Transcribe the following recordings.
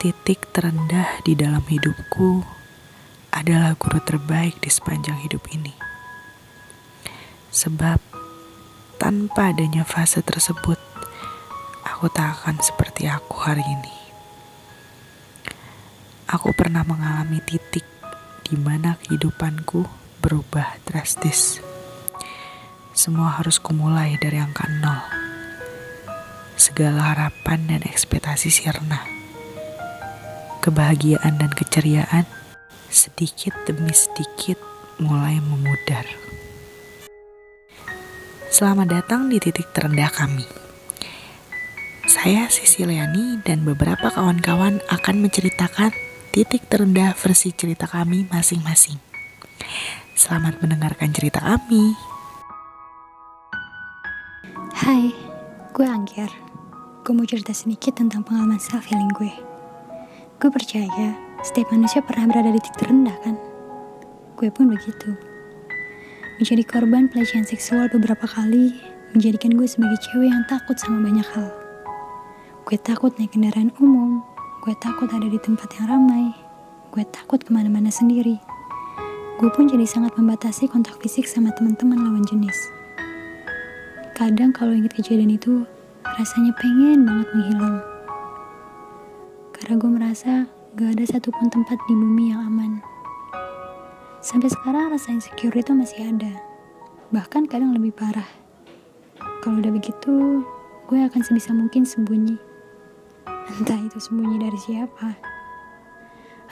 Titik terendah di dalam hidupku adalah guru terbaik di sepanjang hidup ini. Sebab tanpa adanya fase tersebut, aku tak akan seperti aku hari ini. Aku pernah mengalami titik di mana kehidupanku berubah drastis. Semua harus kumulai dari angka 0. Segala harapan dan ekspektasi sirna. Kebahagiaan dan keceriaan sedikit demi sedikit mulai memudar. Selamat datang di titik terendah kami. Saya Sisiliani dan beberapa kawan-kawan akan menceritakan titik terendah versi cerita kami masing-masing. Selamat mendengarkan cerita kami. Hai, gue Angger. Gue mau cerita sedikit tentang pengalaman self-healing gue. Gue percaya setiap manusia pernah berada di titik terendah kan? Gue pun begitu. Menjadi korban pelecehan seksual beberapa kali menjadikan gue sebagai cewek yang takut sama banyak hal. Gue takut naik kendaraan umum, gue takut ada di tempat yang ramai, gue takut kemana-mana sendiri. Gue pun jadi sangat membatasi kontak fisik sama teman-teman lawan jenis. Kadang kalau ingat kejadian itu, rasanya pengen banget menghilang. Karena gue merasa gak ada satupun tempat di bumi yang aman. Sampai sekarang rasa insecure itu masih ada. Bahkan kadang lebih parah. Kalau udah begitu, gue akan sebisa mungkin sembunyi. Entah itu sembunyi dari siapa.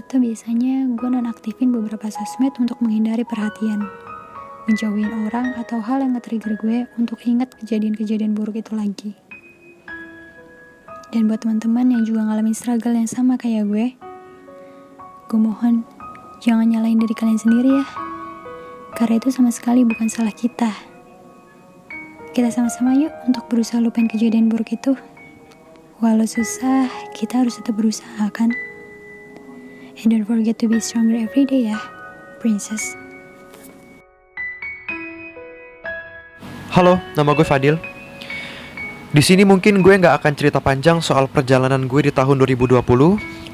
Atau biasanya gue nonaktifin beberapa sosmed untuk menghindari perhatian. Menjauhin orang atau hal yang nge-trigger gue untuk ingat kejadian-kejadian buruk itu lagi. Dan buat teman-teman yang juga ngalamin struggle yang sama kayak gue mohon jangan nyalain diri kalian sendiri ya. Karena itu sama sekali bukan salah kita. Kita sama-sama yuk untuk berusaha lupain kejadian buruk itu. Walau susah, kita harus tetap berusaha kan. And don't forget to be stronger every day ya, princess. Halo, nama gue Fadil. Di sini mungkin gue nggak akan cerita panjang soal perjalanan gue di tahun 2020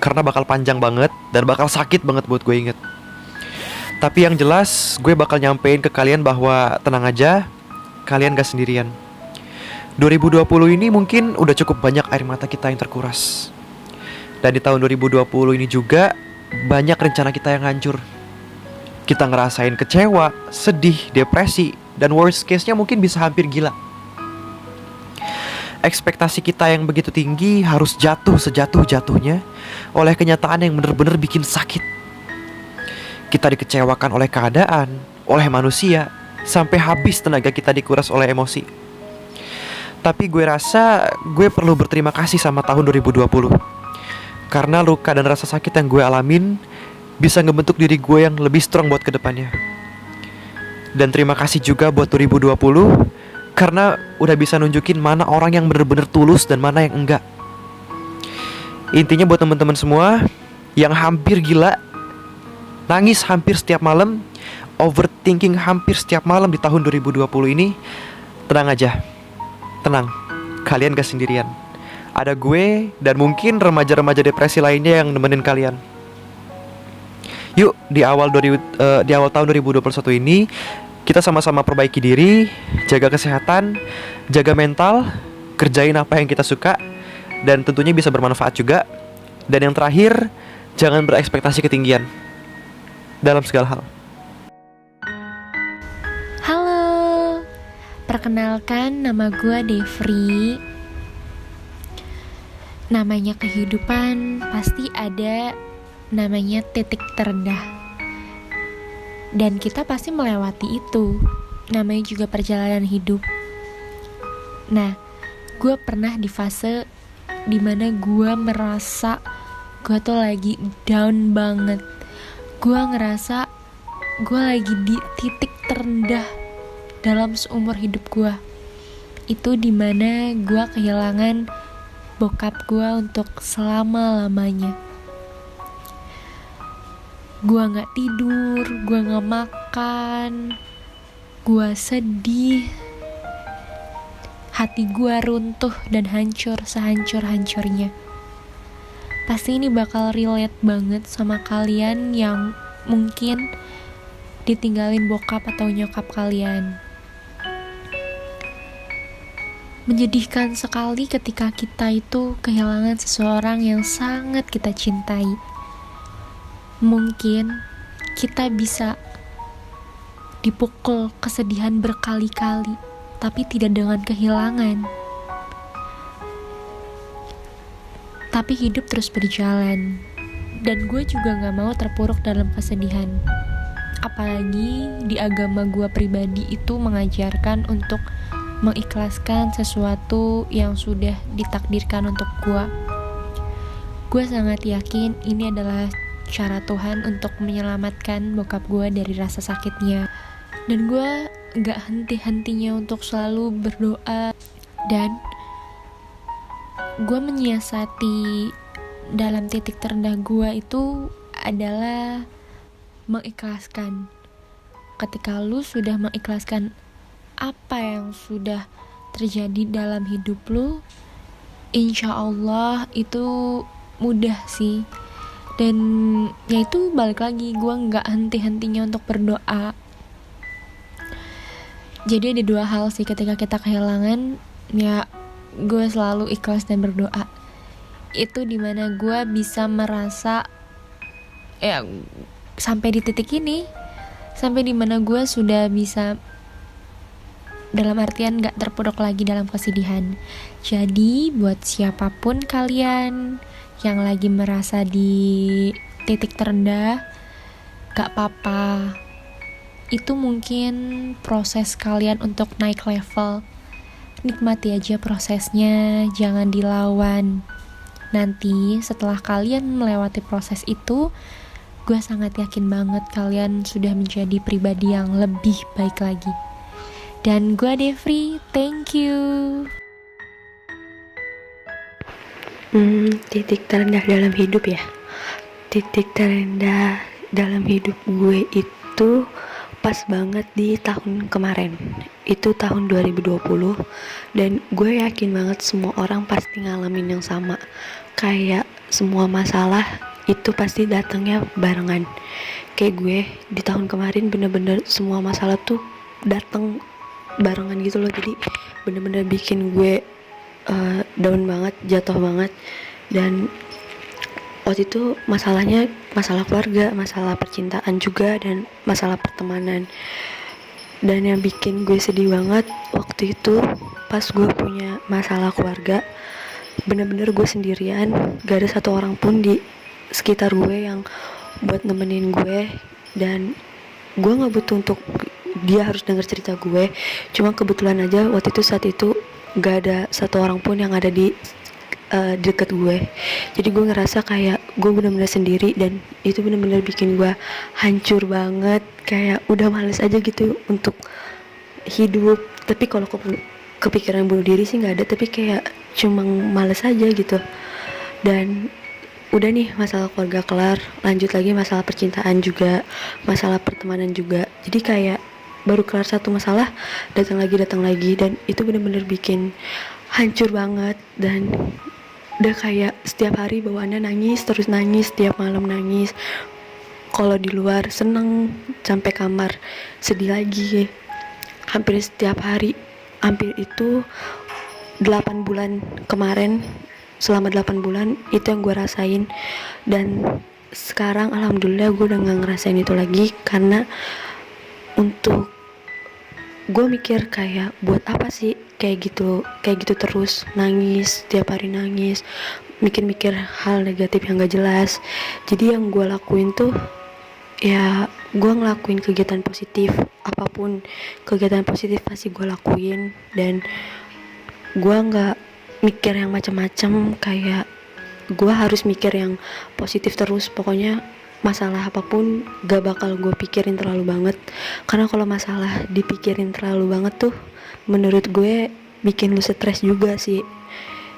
karena bakal panjang banget dan bakal sakit banget buat gue inget. Tapi yang jelas gue bakal nyampein ke kalian bahwa tenang aja, kalian gak sendirian. 2020 ini mungkin udah cukup banyak air mata kita yang terkuras. Dan di tahun 2020 ini juga banyak rencana kita yang hancur. Kita ngerasain kecewa, sedih, depresi, dan worst case-nya mungkin bisa hampir gila. Ekspektasi kita yang begitu tinggi harus jatuh sejatuh-jatuhnya oleh kenyataan yang benar-benar bikin sakit. Kita dikecewakan oleh keadaan, oleh manusia, sampai habis tenaga kita dikuras oleh emosi. Tapi gue rasa gue perlu berterima kasih sama tahun 2020. Karena luka dan rasa sakit yang gue alamin bisa ngebentuk diri gue yang lebih strong buat kedepannya. Dan terima kasih juga buat 2020 karena udah bisa nunjukin mana orang yang bener-bener tulus dan mana yang enggak. Intinya buat teman-teman semua yang hampir gila, nangis hampir setiap malam, overthinking hampir setiap malam di tahun 2020 ini, tenang aja. Tenang, kalian gak sendirian. Ada gue dan mungkin remaja-remaja depresi lainnya yang nemenin kalian. Yuk, di awal tahun 2021 ini kita sama-sama perbaiki diri, jaga kesehatan, jaga mental, kerjain apa yang kita suka, dan tentunya bisa bermanfaat juga. Dan yang terakhir, jangan berekspektasi ketinggian dalam segala hal. Halo, perkenalkan nama gue Devri. Namanya kehidupan pasti ada namanya titik terendah. Dan kita pasti melewati itu. Namanya juga perjalanan hidup. Nah, gue pernah di fase dimana gue merasa gue tuh lagi down banget. Gue ngerasa gue lagi di titik terendah dalam seumur hidup gue. Itu dimana gue kehilangan bokap gue untuk selama-lamanya. Gue gak tidur, gue gak makan, gue sedih, hati gue runtuh dan hancur sehancur-hancurnya. pasti ini bakal relate banget sama kalian yang mungkin ditinggalin bokap atau nyokap kalian. Menyedihkan sekali ketika kita itu kehilangan seseorang yang sangat kita cintai. Mungkin kita bisa dipukul kesedihan berkali-kali, tapi tidak dengan kehilangan. Tapi hidup terus berjalan, dan gue juga gak mau terpuruk dalam kesedihan. Apalagi di agama gue pribadi itu mengajarkan untuk mengikhlaskan sesuatu yang sudah ditakdirkan untuk gue. Gue sangat yakin ini adalah cara Tuhan untuk menyelamatkan bokap gue dari rasa sakitnya. Dan gue gak henti-hentinya untuk selalu berdoa. Dan gue menyiasati dalam titik terendah gue itu adalah mengikhlaskan. Ketika lu sudah mengikhlaskan apa yang sudah terjadi dalam hidup lu, insya Allah itu mudah sih. Dan ya itu balik lagi, gue gak henti-hentinya untuk berdoa. Jadi ada dua hal sih ketika kita kehilangan, ya gue selalu ikhlas dan berdoa. Itu dimana gue bisa merasa ya sampai di titik ini, sampai dimana gue sudah bisa, dalam artian gak terpuruk lagi dalam kesedihan. Jadi buat siapapun kalian yang lagi merasa di titik terendah, gak apa-apa. Itu mungkin proses kalian untuk naik level. Nikmati aja prosesnya, jangan dilawan. Nanti setelah kalian melewati proses itu, gue sangat yakin banget kalian sudah menjadi pribadi yang lebih baik lagi. Dan gue Devri, thank you. Titik terendah dalam hidup ya. Titik terendah dalam hidup gue itu pas banget di tahun kemarin. Itu tahun 2020. Dan gue yakin banget semua orang pasti ngalamin yang sama. Kayak semua masalah itu pasti datangnya barengan. Kayak gue di tahun kemarin bener-bener semua masalah tuh datang barengan gitu loh. Jadi bener-bener bikin gue down banget, jatuh banget. Dan waktu itu masalahnya masalah keluarga, masalah percintaan juga, dan masalah pertemanan. Dan yang bikin gue sedih banget waktu itu pas gue punya masalah keluarga, bener-bener gue sendirian, gak ada satu orang pun di sekitar gue yang buat nemenin gue. Dan gue gak butuh untuk dia harus denger cerita gue, cuma kebetulan aja waktu itu saat itu gak ada satu orang pun yang ada di deket gue. Jadi gue ngerasa kayak gue benar-benar sendiri, dan itu benar-benar bikin gue hancur banget. Kayak udah males aja gitu untuk hidup. Tapi kalau kepikiran bunuh diri sih nggak ada, tapi kayak cuma males aja gitu. Dan udah nih masalah keluarga kelar, lanjut lagi masalah percintaan juga, masalah pertemanan juga. Jadi kayak baru kelar satu masalah, datang lagi, dan itu benar-benar bikin hancur banget. Dan udah kayak setiap hari bawaannya nangis, terus nangis, setiap malam nangis. Kalau di luar seneng, sampai kamar sedih lagi. Hampir setiap hari, hampir itu 8 bulan kemarin, selama 8 bulan itu yang gue rasain. Dan sekarang alhamdulillah gue udah gak ngerasain itu lagi. Karena untuk gue mikir kayak buat apa sih kayak gitu terus nangis, tiap hari nangis, mikir-mikir hal negatif yang gak jelas. Jadi yang gue lakuin tuh ya gue ngelakuin kegiatan positif, apapun kegiatan positif pasti gue lakuin. Dan gue gak mikir yang macam-macam, kayak gue harus mikir yang positif terus. Pokoknya masalah apapun gak bakal gue pikirin terlalu banget, karena kalau masalah dipikirin terlalu banget tuh menurut gue bikin lu stres juga sih.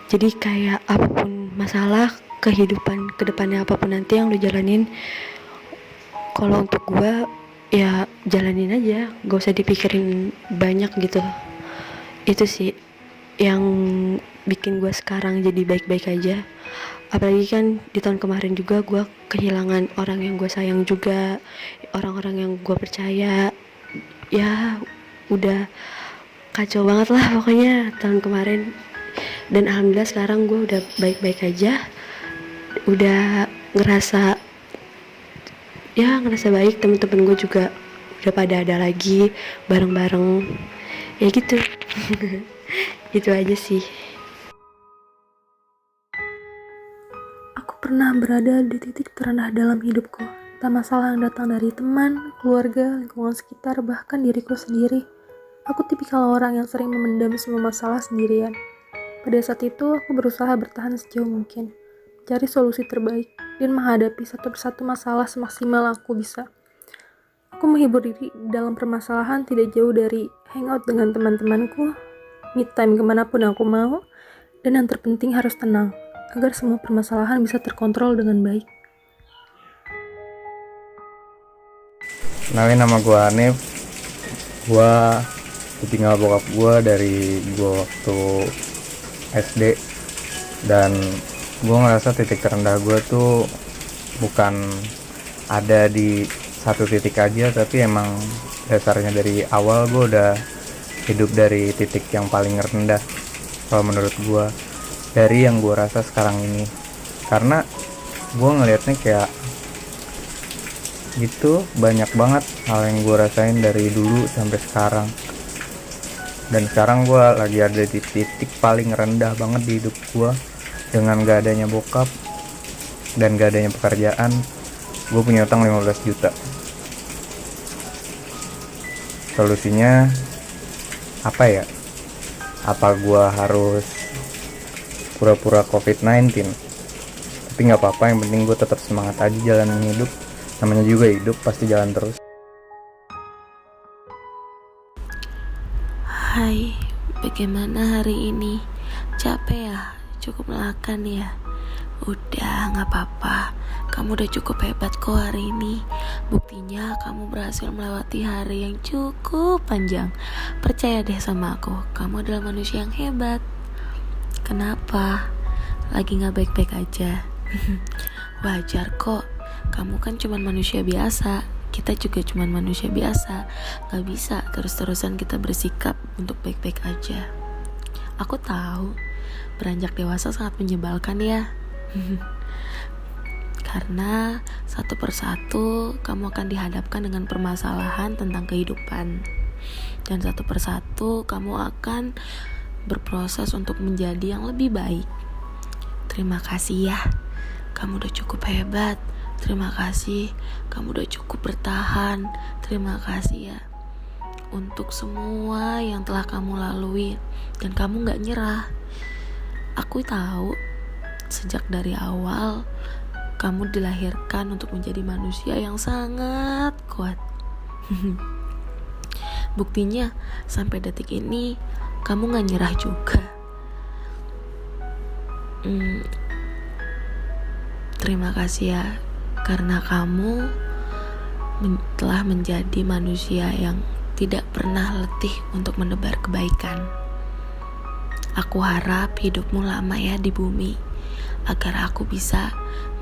Jadi kayak apapun masalah kehidupan kedepannya, apapun nanti yang lu jalanin, kalau untuk gue ya jalanin aja, gak usah dipikirin banyak gitu. Itu sih yang bikin gue sekarang jadi baik-baik aja. Apalagi kan di tahun kemarin juga gue kehilangan orang yang gue sayang juga, orang-orang yang gue percaya. Ya udah kacau banget lah pokoknya tahun kemarin. Dan alhamdulillah sekarang gue udah baik-baik aja, udah ngerasa baik. Temen-temen gue juga udah pada ada lagi bareng-bareng, ya gitu. Gitu aja sih. Aku pernah berada di titik terendah dalam hidupku. Entah masalah yang datang dari teman, keluarga, lingkungan sekitar, bahkan diriku sendiri. Aku tipikal orang yang sering memendam semua masalah sendirian. Pada saat itu, aku berusaha bertahan sejauh mungkin, mencari solusi terbaik, dan menghadapi satu persatu masalah semaksimal aku bisa. Aku menghibur diri dalam permasalahan tidak jauh dari hangout dengan teman-temanku, me time kemanapun aku mau, dan yang terpenting harus tenang, agar semua permasalahan bisa terkontrol dengan baik. Kenalin, nama gue Hanif. Gue ditinggal bokap gue dari gue waktu SD. Dan gue ngerasa titik terendah gue tuh bukan ada di satu titik aja, tapi emang dasarnya dari awal gue udah hidup dari titik yang paling rendah kalau menurut gue, dari yang gue rasa sekarang ini. Karena gue ngelihatnya kayak gitu, banyak banget hal yang gue rasain dari dulu sampai sekarang. Dan sekarang gue lagi ada di titik paling rendah banget di hidup gue, dengan gak adanya bokap dan gak adanya pekerjaan. Gue punya utang 15 juta. Solusinya apa ya? Apa gue harus pura-pura COVID-19? Tapi gak apa-apa, yang penting gue tetap semangat aja jalanin hidup. Namanya juga hidup, pasti jalan terus. Hai, bagaimana hari ini? Capek ya? Cukup makan ya? Udah, gak apa-apa. Kamu udah cukup hebat kok hari ini. Buktinya kamu berhasil melewati hari yang cukup panjang. Percaya deh sama aku, kamu adalah manusia yang hebat. Kenapa? Lagi gak baik-baik aja? Wajar kok, kamu kan cuma manusia biasa. Kita juga cuma manusia biasa. Gak bisa terus-terusan kita bersikap untuk baik-baik aja. Aku tahu beranjak dewasa sangat menyebalkan ya. Karena satu persatu kamu akan dihadapkan dengan permasalahan tentang kehidupan. Dan satu persatu kamu akan berproses untuk menjadi yang lebih baik. Terima kasih ya, kamu udah cukup hebat. Terima kasih, kamu udah cukup bertahan. Terima kasih ya untuk semua yang telah kamu lalui. Dan kamu gak nyerah. Aku tahu sejak dari awal kamu dilahirkan untuk menjadi manusia yang sangat kuat. Buktinya sampai detik ini kamu gak nyerah juga. Terima kasih ya, karena kamu telah menjadi manusia yang tidak pernah letih untuk menebar kebaikan. Aku harap hidupmu lama ya di bumi, agar aku bisa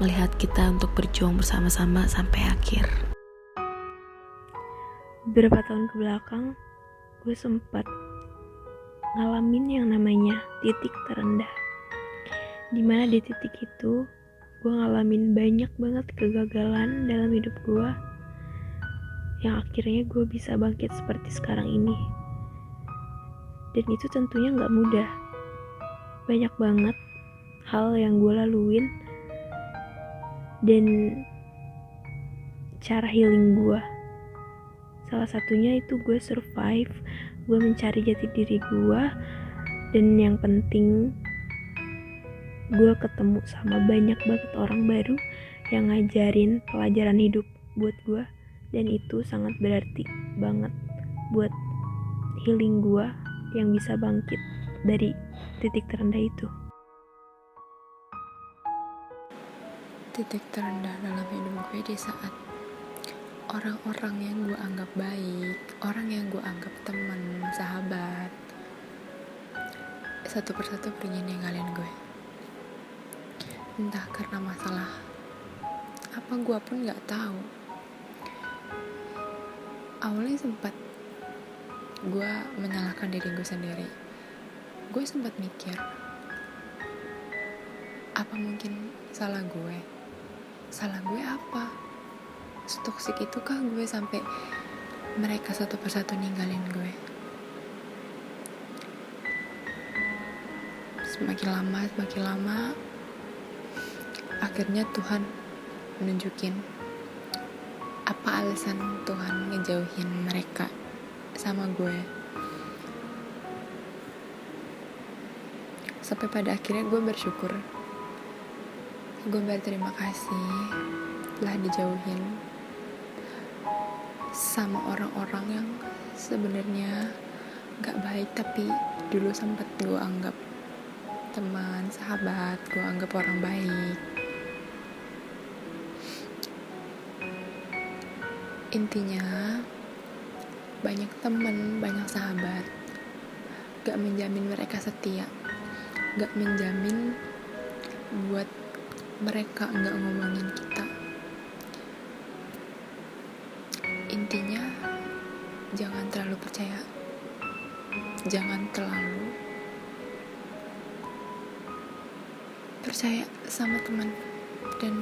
melihat kita untuk berjuang bersama-sama sampai akhir. Beberapa tahun kebelakang, gue sempat ngalamin yang namanya titik terendah. Dimana di titik itu, gue ngalamin banyak banget kegagalan dalam hidup gue, yang akhirnya gue bisa bangkit seperti sekarang ini. Dan itu tentunya gak mudah. Banyak banget hal yang gue laluin, dan cara healing gue, salah satunya itu gue survive, gue mencari jati diri gue. Dan yang penting, gue ketemu sama banyak banget orang baru yang ngajarin pelajaran hidup buat gue. Dan itu sangat berarti banget buat healing gue yang bisa bangkit dari titik terendah itu. Titik terendah dalam hidup gue di saat orang-orang yang gue anggap baik, orang yang gue anggap teman, sahabat, satu persatu pergi ninggalin gue. Entah karena masalah apa, gue pun gak tahu. Awalnya sempat gue menyalahkan diri gue sendiri. Gue sempat mikir, apa mungkin salah gue? Salah gue apa? Setoksik itukah gue sampai mereka satu persatu ninggalin gue? Semakin lama, akhirnya Tuhan menunjukin apa alasan Tuhan ngejauhin mereka sama gue. Sampai pada akhirnya gue bersyukur, gue berterima kasih telah dijauhin sama orang-orang yang sebenarnya gak baik, tapi dulu sempat gue anggap teman, sahabat, gue anggap orang baik. Intinya, banyak teman, banyak sahabat gak menjamin mereka setia, gak menjamin buat mereka gak ngomongin kita. Intinya, jangan terlalu percaya, jangan terlalu percaya sama teman, dan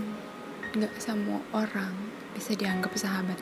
gak semua orang bisa dianggap sahabat.